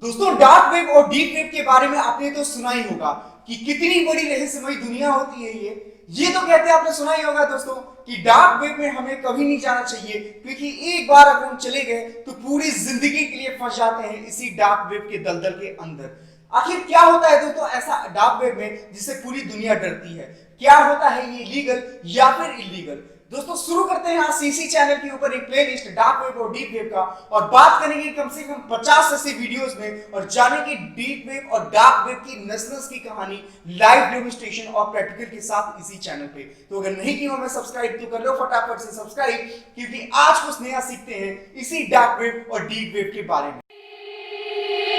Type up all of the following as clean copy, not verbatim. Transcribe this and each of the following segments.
दोस्तों dark web और deep web के बारे में आपने तो सुना ही होगा कि कितनी बड़ी रहस्यमयी दुनिया होती है ये तो कहते हैं, आपने सुना ही होगा दोस्तों कि डार्क वेब में हमें कभी नहीं जाना चाहिए, क्योंकि एक बार अगर हम चले गए तो पूरी जिंदगी के लिए फंस जाते हैं इसी डार्क वेब के दलदल के अंदर। आखिर क्या होता है दोस्तों ऐसा डार्क वेब में जिससे पूरी दुनिया डरती है? क्या होता है ये लीगल या फिर इलीगल? दोस्तों शुरू करते हैं यहाँ सीसी चैनल के ऊपर एक प्लेलिस्ट डार्क वेब और डीप वेब का, और बात करेंगे कम से कम 50 ऐसे वीडियोस में, और जानेंगे डीप वेब और डार्क वेब की नस-नस की कहानी लाइव डेमोन्स्ट्रेशन और प्रैक्टिकल के साथ इसी चैनल पे। तो अगर नहीं किया मैं सब्सक्राइब तो कर लो फटाफट से सब्सक्राइब, क्योंकि आज कुछ नया सीखते हैं इसी डार्क वेब और डीप वेब के बारे में।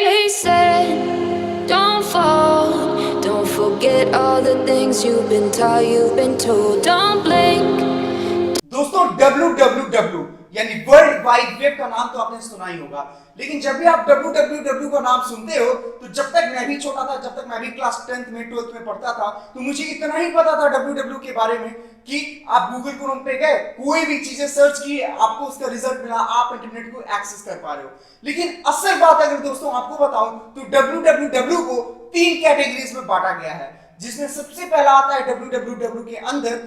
They said, don't fall, don't forget all the things you've been taught, you've been told, don't blink. दोस्तों www यानी वर्ल्ड वाइड वेब का नाम तो आपने सुना ही होगा, लेकिन जब भी आप www का नाम सुनते हो तो जब तक मैं भी छोटा था, जब तक मैं भी क्लास 10th में 12th में पढ़ता था, तो मुझे इतना ही पता था www के बारे में कि आप गूगल क्रोम पे गए, कोई भी चीजें सर्च की, आपको उसका रिजल्ट मिला, आप इंटरनेट को एक्सेस कर पा रहे हो। लेकिन असल बात अगर दोस्तों आपको बताऊं तो www को 3 कैटेगरीज में बांटा गया है, जिसमें सबसे पहला आता है www के अंदर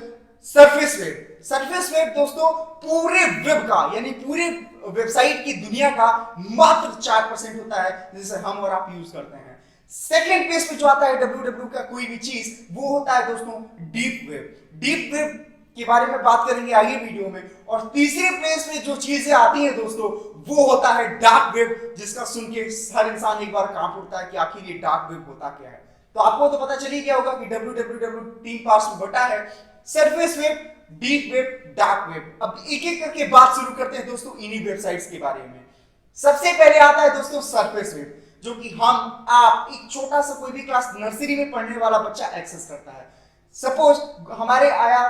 सरफेस वेब। सरफेस वेब दोस्तों पूरे वेब का यानी पूरे वेबसाइट की दुनिया का मात्र 4% होता है जिसे हम और आप यूज करते हैं। सेकेंड पेज पे जो आता है www का कोई भी चीज, वो होता है दोस्तों डीप वेब। डीप वेब के बारे में बात करेंगे आगे वीडियो में। और तीसरे प्लेस पे जो चीजें आती हैं दोस्तों, वो होता है डार्क वेब, जिसका सुन के हर इंसान एक बार कांप उठता है कि आखिर ये डार्क वेब होता क्या है। तो आपको तो पता चल ही गया होगा कि www 3 पार्ट्स में बटा है, surface web, deep web, dark web. अब एक एक करके बात शुरू करते हैं दोस्तों इन्हीं वेबसाइट्स के बारे में। सबसे पहले आता है दोस्तों सरफेस वेब, जो कि हम आप एक छोटा सा कोई भी क्लास नर्सरी में पढ़ने वाला बच्चा एक्सेस करता है। सपोज हमारे आया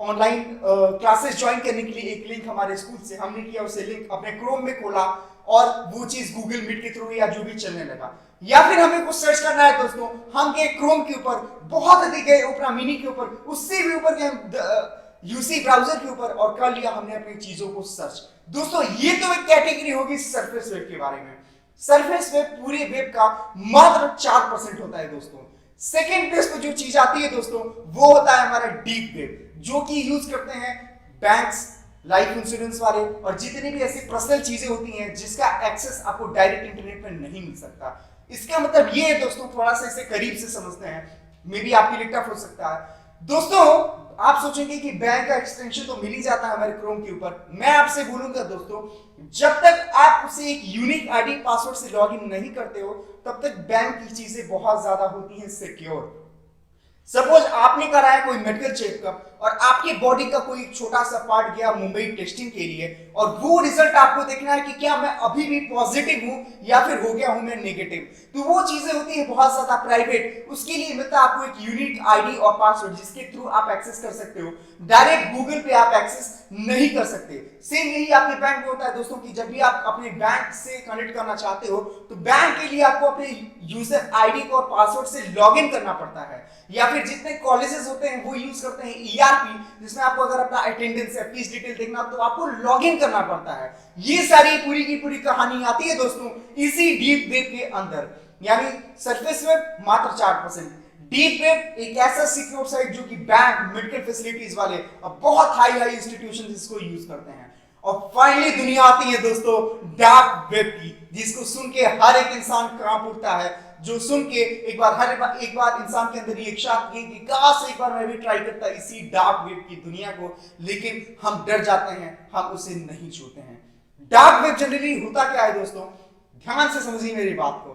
ऑनलाइन क्लासेस ज्वाइन करने के लिए एक लिंक हमारे स्कूल से, हमने किया उसे लिंक अपने क्रोम में खोला और वो चीज गूगल मीट के थ्रू या जो भी चलने लगा। या फिर हमें कुछ सर्च करना है दोस्तों, हम गए क्रोम के ऊपर, बहुत अधिक गए ओपेरा मिनी के ऊपर, उससे भी ऊपर गए यूसी ब्राउजर के ऊपर और कर लिया हमने अपनी चीजों को सर्च। दोस्तों ये तो एक कैटेगरी होगी सरफेस वेब के बारे में। सरफेस वेब पूरे वेब का मात्र 4% होता है दोस्तों। सेकेंड प्लेस पे जो चीज आती है दोस्तों, वो होता है हमारा डीप वेब, जो कि यूज करते हैं बैंक्स, लाइफ इंश्योरेंस वाले और जितनी भी ऐसी पर्सनल चीजें होती हैं जिसका एक्सेस आपको डायरेक्ट इंटरनेट में नहीं मिल सकता। इसका मतलब ये है दोस्तों, थोड़ा सा इसे करीब से समझते हैं, मे बी आपके लिए टफ हो सकता है। दोस्तों आप सोचेंगे कि बैंक का एक्सटेंशन तो मिल ही जाता है हमारे क्रोम के ऊपर। मैं आपसे बोलूंगा दोस्तों, जब तक आप उसे एक यूनिक आईडी पासवर्ड से लॉगिन नहीं करते हो, तब तक बैंक की चीजें बहुत ज्यादा होती हैं सिक्योर। सपोज आपने कराया कोई मेडिकल चेकअप और आपके बॉडी का कोई छोटा सा पार्ट गया मुंबई टेस्टिंग के लिए, और वो रिजल्ट आपको देखना है कि क्या मैं अभी भी पॉजिटिव हूं या फिर हो गया हूं मैं नेगेटिव। तो वो चीजें होती है बहुत ज्यादा प्राइवेट, उसके लिए मिलता है आपको एक यूनिक आईडी और पासवर्ड जिसके थ्रू आप एक्सेस कर सकते हो। डायरेक्ट गूगल पे आप एक्सेस नहीं कर सकते। सेम यही आपके बैंक में होता है दोस्तों कि जब भी आप अपने बैंक से कनेक्ट करना चाहते हो तो बैंक के लिए आपको अपने यूजर आईडी और पासवर्ड से लॉगिन करना पड़ता है, या फिर जितने कॉलेजेस होते हैं वो यूज करते हैं ईआरपी, जिसमें आपको अगर अपना अटेंडेंस या फीस डिटेल देखना तो आपको लॉगिन करना पड़ता है। ये सारी पूरी की पूरी कहानी आती है दोस्तों इसी डीप वेब के अंदर। यानी सरफेस वेब मात्र 4%, डीप वेब एक ऐसा सिक्योर साइट जो कि बैंक, मेडिकल फैसिलिटीज वाले और बहुत हाई इंस्टीट्यूशन इसको यूज करते हैं। और फाइनली दुनिया आती है दोस्तों डार्क वेब की, जिसको सुन के हर एक इंसान कांप उठता है, जो सुन के एक बार इंसान के अंदर ये इच्छा आती है कि काश एक बार मैं भी ट्राई करता इसी डार्क वेब की दुनिया को, लेकिन हम डर जाते हैं, हम उसे नहीं छूते हैं। डार्क वेब जनरली होता क्या है दोस्तों, ध्यान से समझिए मेरी बात को।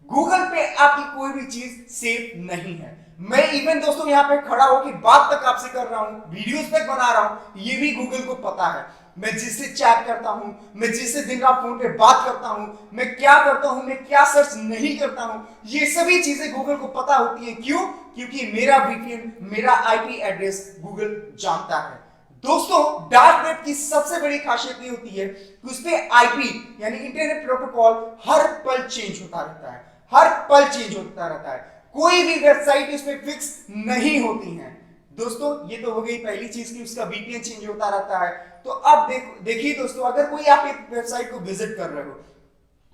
गूगल पे आपकी कोई भी चीज सेफ नहीं है। मैं इवन दोस्तों यहाँ पे खड़ा होकर बात तक आपसे कर रहा हूँ, वीडियोस तक बना रहा हूँ, ये भी गूगल को पता है। मैं जिससे चैट करता हूं, मैं जिससे दिन रात फोन पे बात करता हूं, मैं क्या करता हूं, मैं क्या सर्च नहीं करता हूं, ये सभी चीजें गूगल को पता होती हैं। क्यों? क्योंकि मेरा वीपीएन, मेरा आईपी एड्रेस गूगल जानता है। दोस्तों डार्क वेब की सबसे बड़ी खासियत ये होती है कि उस पे आईपी यानी इंटरनेट प्रोटोकॉल हर पल चेंज होता रहता है, हर पल चेंज होता रहता है। कोई भी वेबसाइट इस पे फिक्स नहीं होती है। दोस्तों ये तो हो गई पहली चीज कि उसका वीपीएन चेंज होता रहता है। तो अब देखिए दोस्तों, अगर कोई आप एक वेबसाइट को विजिट कर रहे हो,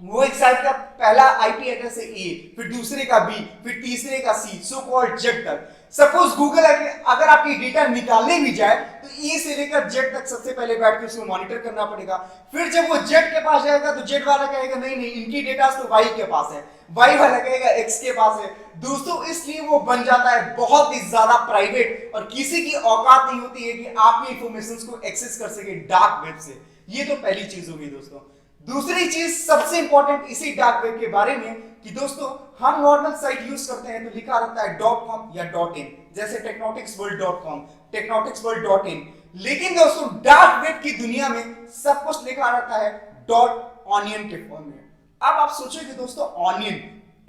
वो एक साइट का पहला आईपी एड्रेस है ए, फिर दूसरे का बी, फिर तीसरे का सी, सो कॉल्ड जेड तक। सपोज गूगल अगर आपकी डेटा निकालने भी जाए तो ए से लेकर जेड तक सबसे पहले बैठ के उसको मॉनिटर करना पड़ेगा। फिर जब वो जेड के पास जाएगा तो जेड वाला कहेगा नहीं नहीं इनकी डेटा तो वाई के पास है, वाई वाला कहेगा एक्स के पास है। दोस्तों इसलिए वो बन जाता है बहुत ही ज्यादा प्राइवेट और किसी की औकात नहीं होती है कि आपकी इंफॉर्मेशन को एक्सेस कर सके डार्क वेब से। ये तो पहली चीज होगी दोस्तों। दूसरी चीज सबसे इंपॉर्टेंट इसी डार्क वेब के बारे में कि दोस्तों हम नॉर्मल साइट यूज करते हैं तो लिखा रहता है .com या .in, जैसे technoticsworld.com, technoticsworld.in। लेकिन दोस्तों डार्क वेब की दुनिया में सब कुछ लिखा रहता है .onion के फॉर्म में। अब आप सोचोगे दोस्तों ऑनियन,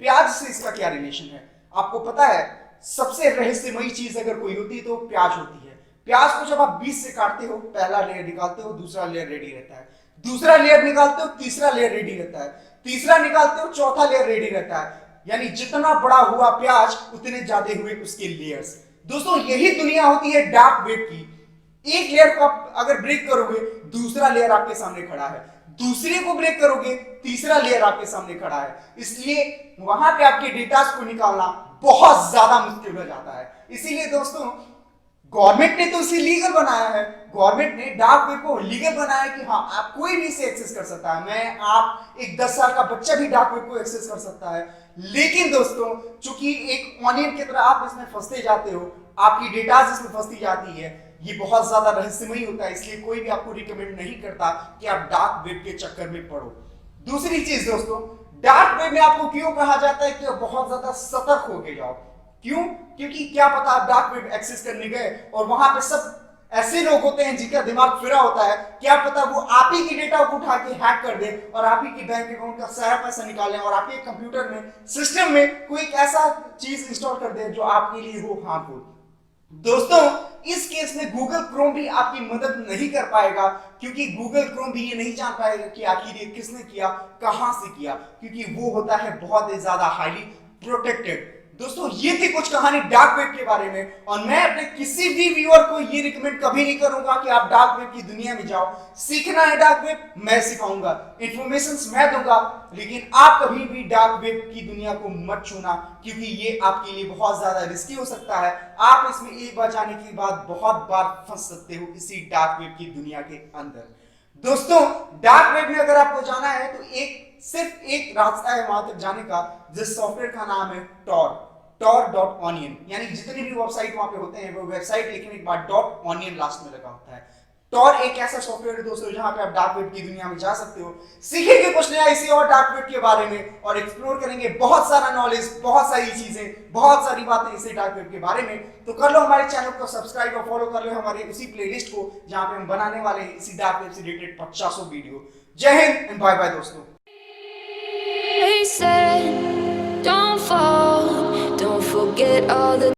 प्याज से इसका क्या रिलेशन है? आपको पता है सबसे रहस्यमयी चीज अगर कोई होती है तो प्याज होती है। प्याज को जब आप बीच से काटते हो, पहला लेयर निकालते हो, दूसरा लेयर रेडी रहता है, दूसरा लेयर निकालते हो, तीसरा लेयर रेडी रहता है, तीसरा निकालते हो, चौथा लेयर रेडी रहता है। यानी जितना बड़ा हुआ प्याज उतने ज्यादा हुए उसके लेयर्स। दोस्तों यही दुनिया होती है डार्क वेब की। एक लेयर को आप अगर ब्रेक करोगे दूसरा लेयर आपके सामने खड़ा है, दूसरे को ब्रेक करोगे तीसरा लेयर आपके सामने खड़ा है। इसलिए वहां पे आपके डेटा को निकालना बहुत ज्यादा मुश्किल हो जाता है। इसीलिए दोस्तों गवर्नमेंट ने तो इसे लीगल बनाया है, गवर्नमेंट ने डार्क वेब को लीगल बनाया है कि हाँ आप कोई भी इसे एक्सेस कर सकता है। मैं आप एक 10 साल का बच्चा भी डार्क वेब को एक्सेस कर सकता है। लेकिन दोस्तों चूंकि एक ऑनियन की तरह आप इसमें फंसते जाते हो, आपकी डेटा इसमें फंसती जाती है, ये बहुत ज्यादा रहस्यमयी होता है। इसलिए कोई भी आपको रिकमेंड नहीं करता कि आप डार्क वेब के चक्कर में पड़ो। दूसरी चीज दोस्तों, डार्क वेब में आपको क्यों कहा जाता है कि बहुत ज्यादा सतर्क होके जाओ? क्यों? क्योंकि क्या पता आप डार्क वेब एक्सेस करने गए और वहां पे सब ऐसे लोग होते हैं जिनका दिमाग फिरा होता है, क्या पता वो आप ही की डेटा को उठा के हैक कर दे और आप ही की बैंक अकाउंट का सारा पैसा निकालें और आपके कंप्यूटर में सिस्टम में कोई ऐसा चीज इंस्टॉल कर दे जो आपके लिए हो हार्मफुल। दोस्तों इस केस में गूगल क्रोम भी आपकी मदद नहीं कर पाएगा, क्योंकि गूगल क्रोम भी ये नहीं जान पाएगा कि आखिर ये किसने किया, कहां से किया, क्योंकि वो होता है बहुत ही ज्यादा हाईली प्रोटेक्टेड। दोस्तों ये थी कुछ कहानी डार्क वेब के बारे में, और मैं अपने किसी भी व्यूअर को ये रिकमेंड कभी नहीं करूंगा कि आप डार्क वेब की दुनिया में जाओ। सीखना है डार्क वेब, मैं सिखाऊंगा, इंफॉर्मेशन मैं दूंगा, लेकिन आप कभी भी डार्क वेब की दुनिया को मत छूना, क्योंकि ये आपके लिए बहुत ज्यादा रिस्की हो सकता है। आप इसमें एक बार जाने के बाद बहुत बार फंस सकते हो इसी डार्क वेब की दुनिया के अंदर। दोस्तों डार्क वेब में अगर आपको जाना है तो सिर्फ एक रास्ता है वहां तक जाने का, जिस सॉफ्टवेयर का नाम है tor.onion। यानी जितने भी वेबसाइट वहां पे होते हैं वो वेबसाइट लेकिन एक बार .onion लास्ट में लगा होता है। tor एक ऐसा सॉफ्टवेयर है दोस्तों जहां पे आप डार्क वेब की दुनिया में जा सकते हो, सीखेंगे कुछ नया इसी और डार्क वेब के बारे में और एक्सप्लोर करेंगे बहुत सारा नॉलेज, बहुत सारी चीजें, बहुत सारी बातें इसी डार्क वेब के बारे में। तो कर लो हमारे चैनल को सब्सक्राइब और फॉलो कर लो हमारे उसी प्लेलिस्ट को जहां पे हम बनाने वाले हैं इसी डार्क वेब से रिलेटेड 50 वीडियो। जय हिंद एंड बाय बाय दोस्तों। They said, don't fall, don't forget all the